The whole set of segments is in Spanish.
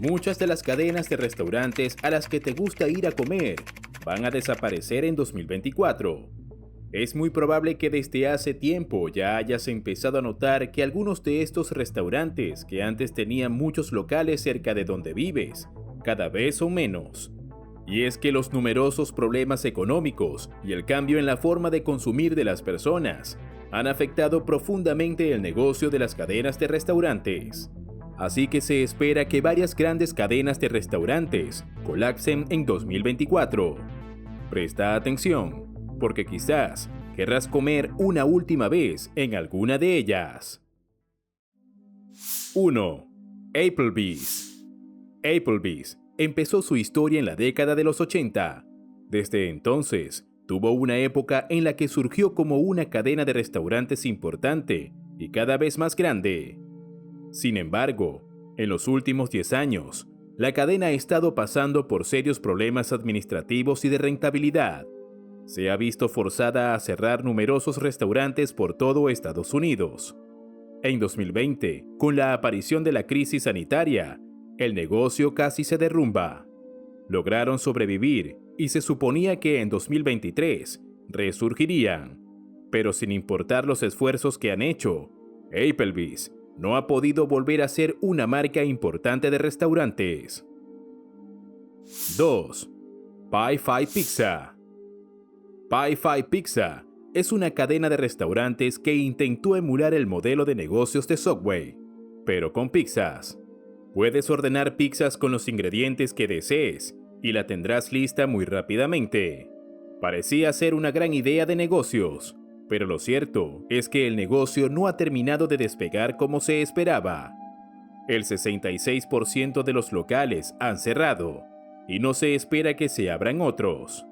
Muchas de las cadenas de restaurantes a las que te gusta ir a comer van a desaparecer en 2024. Es muy probable que desde hace tiempo ya hayas empezado a notar que algunos de estos restaurantes que antes tenían muchos locales cerca de donde vives, cada vez son menos. Y es que los numerosos problemas económicos y el cambio en la forma de consumir de las personas han afectado profundamente el negocio de las cadenas de restaurantes. Así que se espera que varias grandes cadenas de restaurantes colapsen en 2024. Presta atención, porque quizás querrás comer una última vez en alguna de ellas. 1. Applebee's. Applebee's empezó su historia en la década de los 80. Desde entonces, tuvo una época en la que surgió como una cadena de restaurantes importante y cada vez más grande. Sin embargo, en los últimos 10 años, la cadena ha estado pasando por serios problemas administrativos y de rentabilidad. Se ha visto forzada a cerrar numerosos restaurantes por todo Estados Unidos. En 2020, con la aparición de la crisis sanitaria, el negocio casi se derrumba. Lograron sobrevivir y se suponía que en 2023 resurgirían. Pero sin importar los esfuerzos que han hecho, Applebee's no ha podido volver a ser una marca importante de restaurantes. 2. Pie Five Pizza. Pie Five Pizza es una cadena de restaurantes que intentó emular el modelo de negocios de Subway, pero con pizzas. Puedes ordenar pizzas con los ingredientes que desees y la tendrás lista muy rápidamente. Parecía ser una gran idea de negocios, pero lo cierto es que el negocio no ha terminado de despegar como se esperaba. El 66% de los locales han cerrado y no se espera que se abran otros.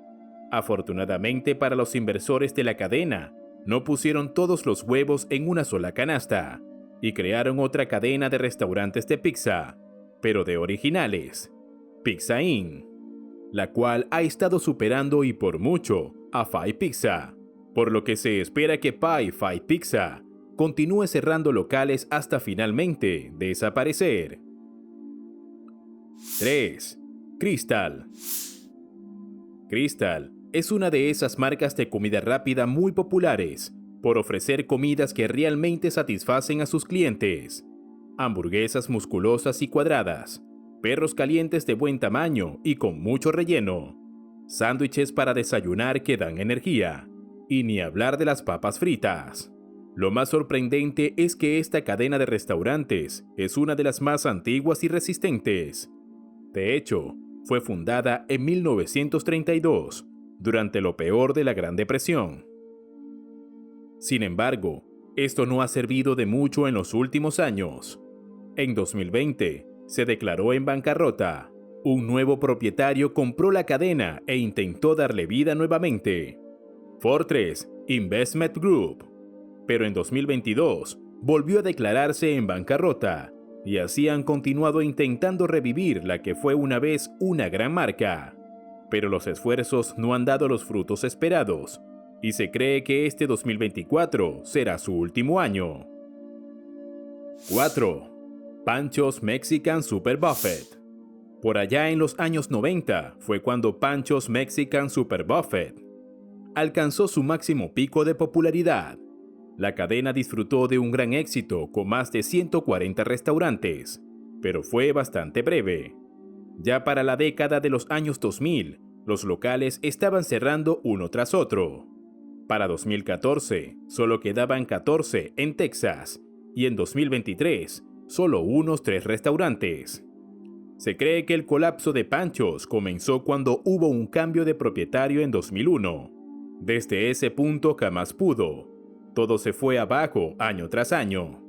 Afortunadamente para los inversores de la cadena, no pusieron todos los huevos en una sola canasta y crearon otra cadena de restaurantes de pizza, pero de originales, Pizza Inn, la cual ha estado superando y por mucho a Five Pizza, por lo que se espera que Pie Five Pizza continúe cerrando locales hasta finalmente desaparecer. 3. Krystal. Krystal es una de esas marcas de comida rápida muy populares por ofrecer comidas que realmente satisfacen a sus clientes. Hamburguesas musculosas y cuadradas, perros calientes de buen tamaño y con mucho relleno, sándwiches para desayunar que dan energía, y ni hablar de las papas fritas. Lo más sorprendente es que esta cadena de restaurantes es una de las más antiguas y resistentes. De hecho, fue fundada en 1932, durante lo peor de la Gran Depresión. Sin embargo, esto no ha servido de mucho en los últimos años. En 2020, se declaró en bancarrota. Un nuevo propietario compró la cadena e intentó darle vida nuevamente, Fortress Investment Group. Pero en 2022, volvió a declararse en bancarrota, y así han continuado intentando revivir la que fue una vez una gran marca. Pero los esfuerzos no han dado los frutos esperados, y se cree que este 2024 será su último año. 4. Pancho's Mexican Super Buffet. Por allá en los años 90 fue cuando Pancho's Mexican Super Buffet alcanzó su máximo pico de popularidad. La cadena disfrutó de un gran éxito con más de 140 restaurantes, pero fue bastante breve. Ya para la década de los años 2000, los locales estaban cerrando uno tras otro. Para 2014, solo quedaban 14 en Texas, y en 2023, solo unos 3 restaurantes. Se cree que el colapso de Pancho's comenzó cuando hubo un cambio de propietario en 2001. Desde ese punto jamás pudo. Todo se fue abajo año tras año.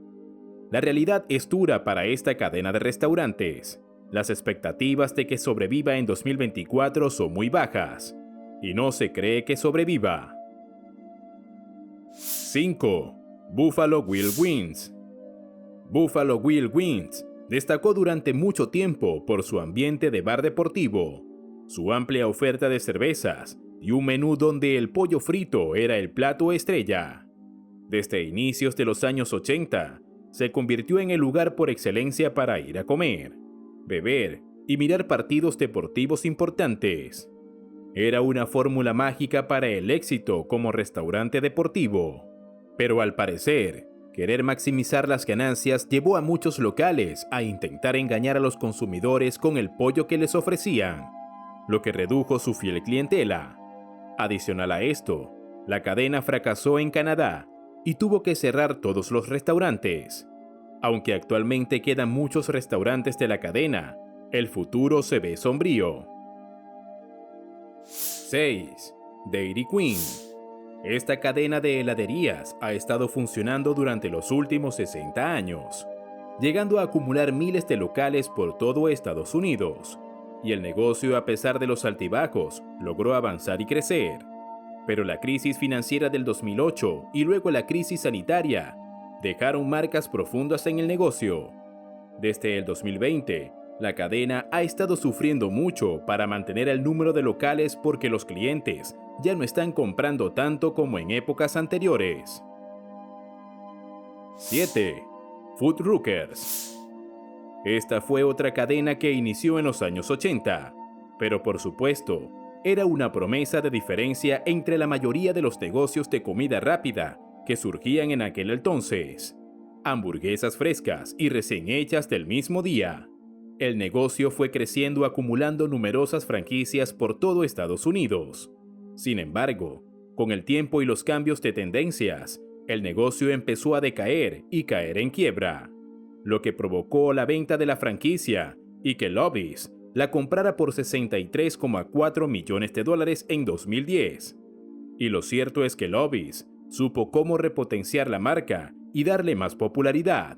La realidad es dura para esta cadena de restaurantes. Las expectativas de que sobreviva en 2024 son muy bajas, y no se cree que sobreviva. 5. Buffalo Wild Wings. Buffalo Wild Wings destacó durante mucho tiempo por su ambiente de bar deportivo, su amplia oferta de cervezas y un menú donde el pollo frito era el plato estrella. Desde inicios de los años 80, se convirtió en el lugar por excelencia para ir a comer. beber y mirar partidos deportivos importantes. Era una fórmula mágica para el éxito como restaurante deportivo. Pero al parecer, querer maximizar las ganancias llevó a muchos locales a intentar engañar a los consumidores con el pollo que les ofrecían, lo que redujo su fiel clientela. Adicional a esto, la cadena fracasó en Canadá y tuvo que cerrar todos los restaurantes. Aunque actualmente quedan muchos restaurantes de la cadena, el futuro se ve sombrío. 6. Dairy Queen. Esta cadena de heladerías ha estado funcionando durante los últimos 60 años, llegando a acumular miles de locales por todo Estados Unidos. Y el negocio, a pesar de los altibajos, logró avanzar y crecer. Pero la crisis financiera del 2008 y luego la crisis sanitaria dejaron marcas profundas en el negocio. Desde el 2020, la cadena ha estado sufriendo mucho para mantener el número de locales porque los clientes ya no están comprando tanto como en épocas anteriores. 7. Fuddruckers. Esta fue otra cadena que inició en los años 80, pero por supuesto, era una promesa de diferencia entre la mayoría de los negocios de comida rápida que surgían en aquel entonces. Hamburguesas frescas y recién hechas del mismo día. El negocio fue creciendo acumulando numerosas franquicias por todo Estados Unidos. Sin embargo, con el tiempo y los cambios de tendencias, el negocio empezó a decaer y caer en quiebra, lo que provocó la venta de la franquicia y que Lobby's la comprara por $63,4 millones en 2010. Y lo cierto es que Lobby's supo cómo repotenciar la marca y darle más popularidad.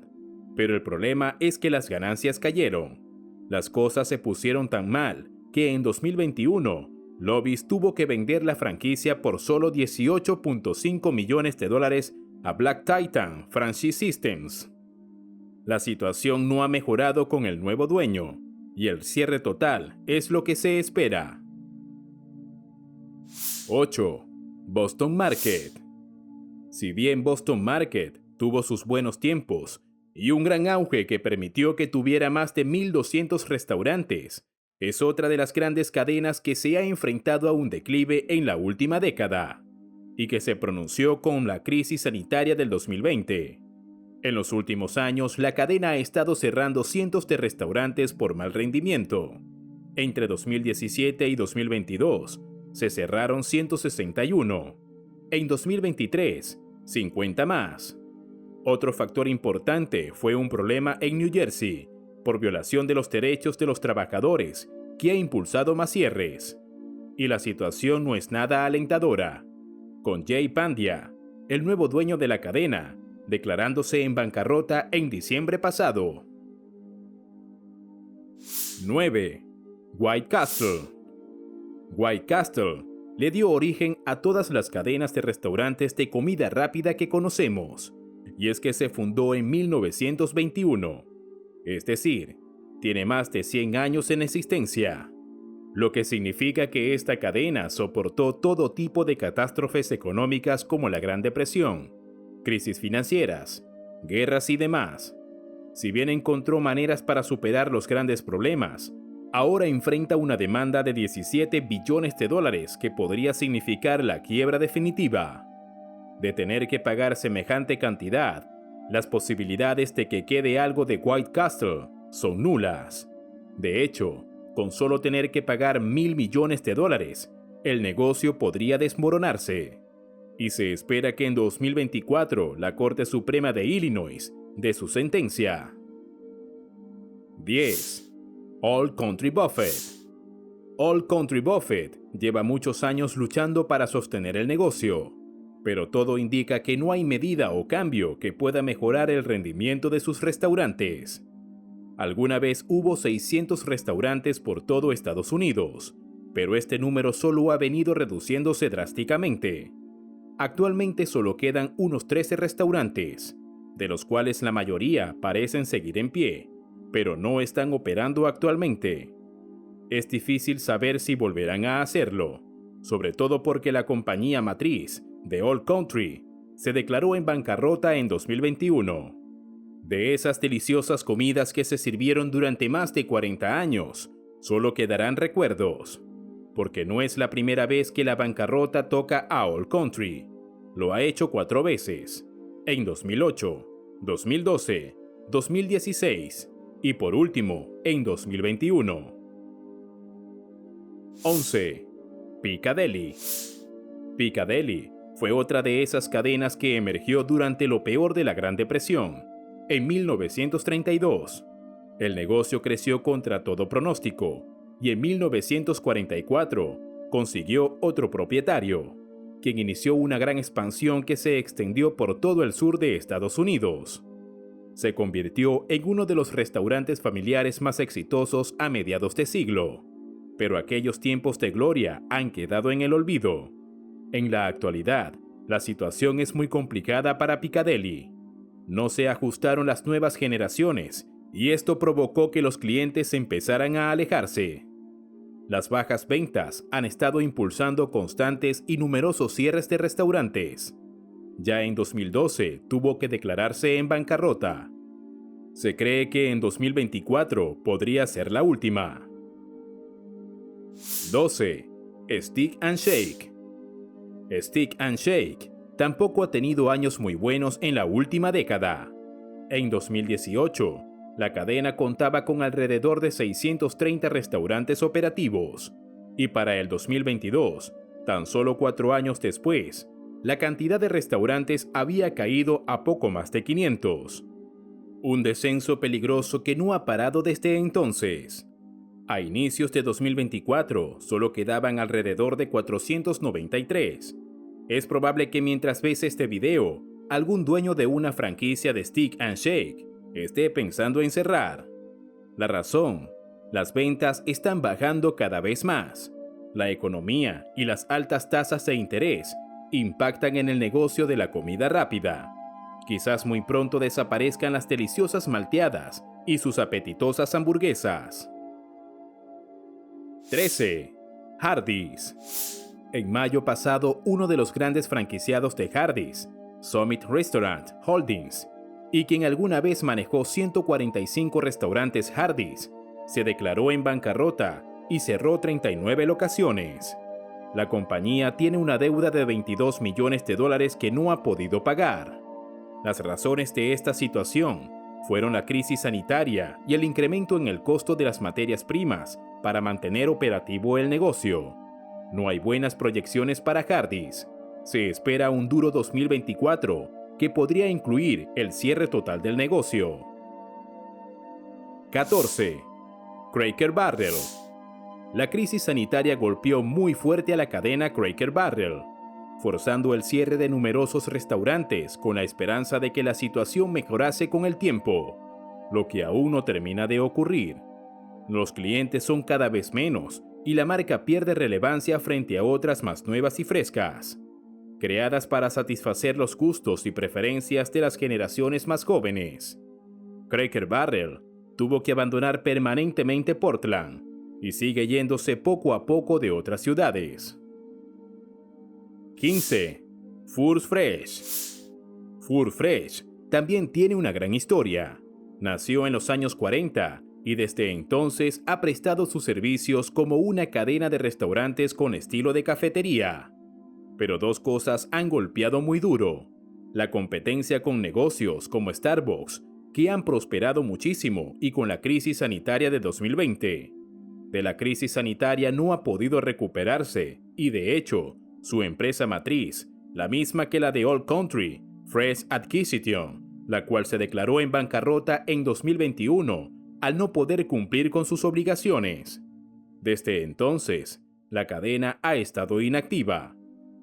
Pero el problema es que las ganancias cayeron. Las cosas se pusieron tan mal que en 2021, Lobby's tuvo que vender la franquicia por solo $18,5 millones a Black Titan Franchise Systems. La situación no ha mejorado con el nuevo dueño, y el cierre total es lo que se espera. 8. Boston Market. Si bien Boston Market tuvo sus buenos tiempos y un gran auge que permitió que tuviera más de 1,200 restaurantes, es otra de las grandes cadenas que se ha enfrentado a un declive en la última década y que se pronunció con la crisis sanitaria del 2020. En los últimos años, la cadena ha estado cerrando cientos de restaurantes por mal rendimiento. Entre 2017 y 2022, se cerraron 161. En 2023, 50 más. Otro factor importante fue un problema en New Jersey, por violación de los derechos de los trabajadores, que ha impulsado más cierres. Y la situación no es nada alentadora, con Jay Pandya, el nuevo dueño de la cadena, declarándose en bancarrota en diciembre pasado. 9. White Castle. White Castle le dio origen a todas las cadenas de restaurantes de comida rápida que conocemos, y es que se fundó en 1921, es decir, tiene más de 100 años en existencia, lo que significa que esta cadena soportó todo tipo de catástrofes económicas como la Gran Depresión, crisis financieras, guerras y demás. Si bien encontró maneras para superar los grandes problemas, ahora enfrenta una demanda de $17 billones que podría significar la quiebra definitiva. De tener que pagar semejante cantidad, las posibilidades de que quede algo de White Castle son nulas. De hecho, con solo tener que pagar $1,000 millones, el negocio podría desmoronarse. Y se espera que en 2024 la Corte Suprema de Illinois dé su sentencia. 10. Old Country Buffet. Old Country Buffet lleva muchos años luchando para sostener el negocio, pero todo indica que no hay medida o cambio que pueda mejorar el rendimiento de sus restaurantes. Alguna vez hubo 600 restaurantes por todo Estados Unidos, pero este número solo ha venido reduciéndose drásticamente. Actualmente solo quedan unos 13 restaurantes, de los cuales la mayoría parecen seguir en pie, pero no están operando actualmente. Es difícil saber si volverán a hacerlo, sobre todo porque la compañía matriz, The Old Country, se declaró en bancarrota en 2021. De esas deliciosas comidas que se sirvieron durante más de 40 años, solo quedarán recuerdos. Porque no es la primera vez que la bancarrota toca a Old Country. Lo ha hecho 4 veces. En 2008, 2012, 2016 y por último, en 2021. 11. Piccadilly. Piccadilly fue otra de esas cadenas que emergió durante lo peor de la Gran Depresión, en 1932. El negocio creció contra todo pronóstico y en 1944 consiguió otro propietario, quien inició una gran expansión que se extendió por todo el sur de Estados Unidos. Se convirtió en uno de los restaurantes familiares más exitosos a mediados de siglo, pero aquellos tiempos de gloria han quedado en el olvido. En la actualidad, la situación es muy complicada para Piccadilly. No se ajustaron las nuevas generaciones y esto provocó que los clientes empezaran a alejarse. Las bajas ventas han estado impulsando constantes y numerosos cierres de restaurantes. Ya en 2012 tuvo que declararse en bancarrota. Se cree que en 2024 podría ser la última. 12. Steak and Shake. Steak and Shake tampoco ha tenido años muy buenos en la última década. En 2018, la cadena contaba con alrededor de 630 restaurantes operativos, y para el 2022, tan solo 4 años después, la cantidad de restaurantes había caído a poco más de 500. Un descenso peligroso que no ha parado desde entonces. A inicios de 2024, solo quedaban alrededor de 493. Es probable que mientras ves este video, algún dueño de una franquicia de Steak and Shake esté pensando en cerrar. La razón: las ventas están bajando cada vez más. La economía y las altas tasas de interés impactan en el negocio de la comida rápida. Quizás muy pronto desaparezcan las deliciosas malteadas y sus apetitosas hamburguesas. 13. Hardee's. En mayo pasado, uno de los grandes franquiciados de Hardee's, Summit Restaurant Holdings, y quien alguna vez manejó 145 restaurantes Hardee's, se declaró en bancarrota y cerró 39 locaciones. La compañía tiene una deuda de $22 millones que no ha podido pagar. Las razones de esta situación fueron la crisis sanitaria y el incremento en el costo de las materias primas para mantener operativo el negocio. No hay buenas proyecciones para Hardee's. Se espera un duro 2024 que podría incluir el cierre total del negocio. 14. Cracker Barrel. La crisis sanitaria golpeó muy fuerte a la cadena Cracker Barrel, forzando el cierre de numerosos restaurantes con la esperanza de que la situación mejorase con el tiempo, lo que aún no termina de ocurrir. Los clientes son cada vez menos y la marca pierde relevancia frente a otras más nuevas y frescas, creadas para satisfacer los gustos y preferencias de las generaciones más jóvenes. Cracker Barrel tuvo que abandonar permanentemente Portland y sigue yéndose poco a poco de otras ciudades. 15. Food Fresh. Food Fresh también tiene una gran historia. Nació en los años 40 y desde entonces ha prestado sus servicios como una cadena de restaurantes con estilo de cafetería. Pero dos cosas han golpeado muy duro: la competencia con negocios como Starbucks, que han prosperado muchísimo, y con la crisis sanitaria de 2020. De la crisis sanitaria no ha podido recuperarse y, de hecho, su empresa matriz, la misma que la de Old Country, Fresh Acquisition, la cual se declaró en bancarrota en 2021 al no poder cumplir con sus obligaciones. Desde entonces, la cadena ha estado inactiva.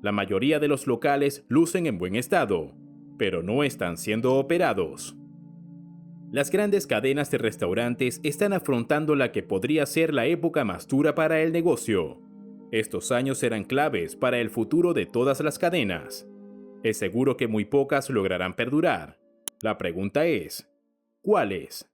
La mayoría de los locales lucen en buen estado, pero no están siendo operados. Las grandes cadenas de restaurantes están afrontando la que podría ser la época más dura para el negocio. Estos años serán claves para el futuro de todas las cadenas. Es seguro que muy pocas lograrán perdurar. La pregunta es, ¿cuáles?